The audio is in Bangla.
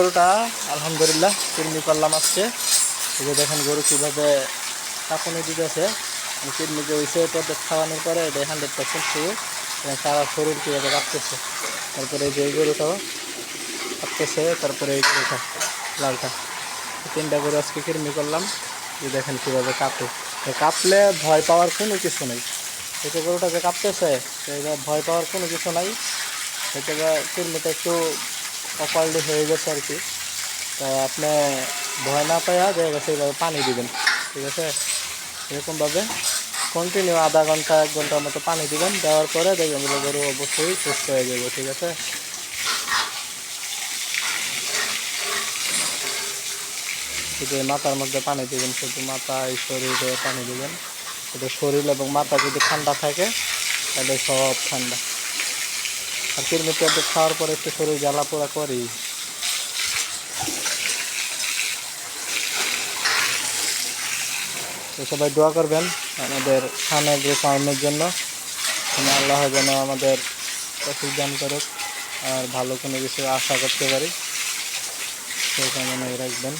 গরুটা আলহামদুলিল্লাহ কিডনি করলাম আজকে। এই যে দেখেন গরু কীভাবে কাঁপুনি দিতেছে, কিডনি যে হয়েছে ট্যাবলেট খাওয়ানোর পরে এটা 100% শুরু, সারা শরীর কীভাবে কাঁপতেছে। তারপরে এই যে এই গরুটাও কাঁপতেছে, তারপরে এই গরুটা লালটা, তিনটা গরু আজকে কিডনি করলাম। যে দেখেন কীভাবে কাঁপে, কাঁপলে ভয় পাওয়ার কোনো কিছু নেই। এই যে গরুটা যে কাঁপতেছে, ভয় পাওয়ার কোনো কিছু নাই। এটা কিডনিটা একটু অপারলি হয়ে গেছে আর কি। তা আপনি ভয় না পাইয়া দেখা গেছে এইভাবে পানি দিবেন, ঠিক আছে। এরকমভাবে কন্টিনিউ আধা ঘন্টা 1 ঘন্টার মতো পানি দিবেন, দেওয়ার পরে দেখবেন যে গরু অবশ্যই সুস্থ হয়ে যাবে, ঠিক আছে। শুধু মাথার মধ্যে পানি দিবেন, শুধু মাথা এই শরীরে পানি দিবেন। শুধু শরীর এবং মাথা যদি ঠান্ডা থাকে তাহলে সব ঠান্ডা। আর কিডনি ট্যাবলেট খাওয়ার পরে একটু শরীর জ্বালা পোড়া করি। তো সবাই দোয়া করবেন আমাদের খানের যে ফার্মের জন্য, আল্লাহ যেন আমাদের তৌফিক দান করুক আর ভালো কোনো কিছু আশা করতে পারি, সেই কামনায় রাখবেন।